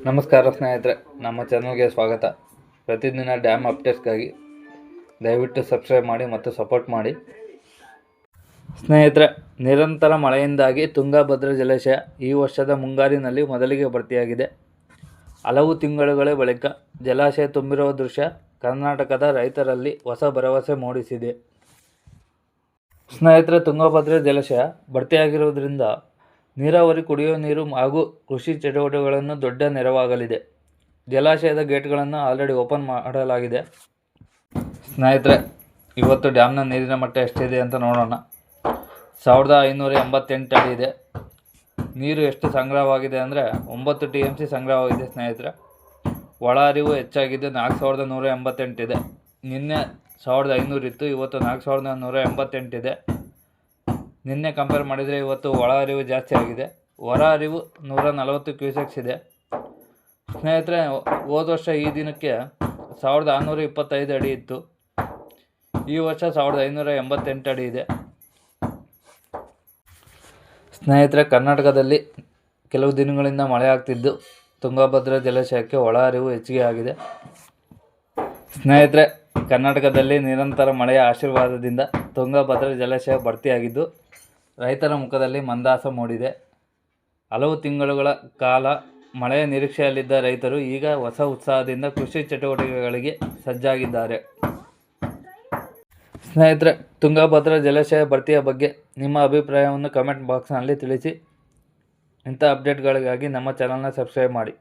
ನಮಸ್ಕಾರ ಸ್ನೇಹಿತರೆ, ನಮ್ಮ ಚಾನಲ್ಗೆ ಸ್ವಾಗತ. ಪ್ರತಿದಿನ ಡ್ಯಾಮ್ ಅಪ್ಡೇಟ್ಸ್ಗಾಗಿ ದಯವಿಟ್ಟು ಸಬ್ಸ್ಕ್ರೈಬ್ ಮಾಡಿ ಮತ್ತು ಸಪೋರ್ಟ್ ಮಾಡಿ. ಸ್ನೇಹಿತರೆ, ನಿರಂತರ ಮಳೆಯಿಂದಾಗಿ ತುಂಗಭದ್ರಾ ಜಲಾಶಯ ಈ ವರ್ಷದ ಮುಂಗಾರಿನಲ್ಲಿ ಮೊದಲಿಗೆ ಭರ್ತಿಯಾಗಿದೆ. ಹಲವು ತಿಂಗಳುಗಳ ಬಳಿಕ ಜಲಾಶಯ ತುಂಬಿರುವ ದೃಶ್ಯ ಕರ್ನಾಟಕದ ರೈತರಲ್ಲಿ ಹೊಸ ಭರವಸೆ ಮೂಡಿಸಿದೆ. ಸ್ನೇಹಿತರೆ, ತುಂಗಭದ್ರಾ ಜಲಾಶಯ ಭರ್ತಿಯಾಗಿರುವುದರಿಂದ ನೀರಾವರಿ, ಕುಡಿಯುವ ನೀರು ಹಾಗೂ ಕೃಷಿ ಚಟುವಟಿಕೆಗಳನ್ನು ದೊಡ್ಡ ನೆರವಾಗಲಿದೆ. ಜಲಾಶಯದ ಗೇಟ್ಗಳನ್ನು ಆಲ್ರೆಡಿ ಓಪನ್ ಮಾಡಲಾಗಿದೆ. ಸ್ನೇಹಿತರೆ, ಇವತ್ತು ಡ್ಯಾಮ್ನ ನೀರಿನ ಮಟ್ಟ ಎಷ್ಟಿದೆ ಅಂತ ನೋಡೋಣ. 1588 ಅಡಿ ಇದೆ. ನೀರು ಎಷ್ಟು ಸಂಗ್ರಹವಾಗಿದೆ ಅಂದರೆ 9 TMC ಸಂಗ್ರಹವಾಗಿದೆ. ಸ್ನೇಹಿತರೆ, ಒಳ ಹರಿವು ಹೆಚ್ಚಾಗಿದ್ದು 4188 ಇದೆ. ನಿನ್ನೆ 1500 ಇತ್ತು, ಇವತ್ತು 4188 ಇದೆ. ನಿನ್ನೆ ಕಂಪೇರ್ ಮಾಡಿದರೆ ಇವತ್ತು ಒಳ ಹರಿವು ಜಾಸ್ತಿ ಆಗಿದೆ. ಹೊರ ಹರಿವು 140 ಕ್ಯೂಸೆಕ್ಸ್ ಇದೆ. ಸ್ನೇಹಿತರೆ, ಹೋದ ವರ್ಷ ಈ ದಿನಕ್ಕೆ 1625 ಅಡಿ ಇತ್ತು. ಈ ವರ್ಷ 1588 ಅಡಿ ಇದೆ. ಸ್ನೇಹಿತರೆ, ಕರ್ನಾಟಕದಲ್ಲಿ ಕೆಲವು ದಿನಗಳಿಂದ ಮಳೆ ಆಗ್ತಿದ್ದು ತುಂಗಭದ್ರಾ ಜಲಾಶಯಕ್ಕೆ ಒಳ ಹರಿವು ಹೆಚ್ಚಿಗೆ ಆಗಿದೆ. ಸ್ನೇಹಿತರೆ, ಕರ್ನಾಟಕದಲ್ಲಿ ನಿರಂತರ ಮಳೆಯ ಆಶೀರ್ವಾದದಿಂದ ತುಂಗಭದ್ರಾ ಜಲಾಶಯ ಭರ್ತಿಯಾಗಿದ್ದು ರೈತರ ಮುಖದಲ್ಲಿ ಮಂದಹಾಸ ಮೂಡಿದೆ. ಹಲವು ತಿಂಗಳುಗಳ ಕಾಲ ಮಳೆಯ ನಿರೀಕ್ಷೆಯಲ್ಲಿದ್ದ ರೈತರು ಈಗ ಹೊಸ ಉತ್ಸಾಹದಿಂದ ಕೃಷಿ ಚಟುವಟಿಕೆಗಳಿಗೆ ಸಜ್ಜಾಗಿದ್ದಾರೆ. ಸ್ನೇಹಿತರೆ, ತುಂಗಭದ್ರಾ ಜಲಾಶಯ ಭರ್ತಿಯ ಬಗ್ಗೆ ನಿಮ್ಮ ಅಭಿಪ್ರಾಯವನ್ನು ಕಮೆಂಟ್ ಬಾಕ್ಸ್ನಲ್ಲಿ ತಿಳಿಸಿ. ಇಂಥ ಅಪ್ಡೇಟ್ಗಳಿಗಾಗಿ ನಮ್ಮ ಚಾನಲ್ನ ಸಬ್ಸ್ಕ್ರೈಬ್ ಮಾಡಿ.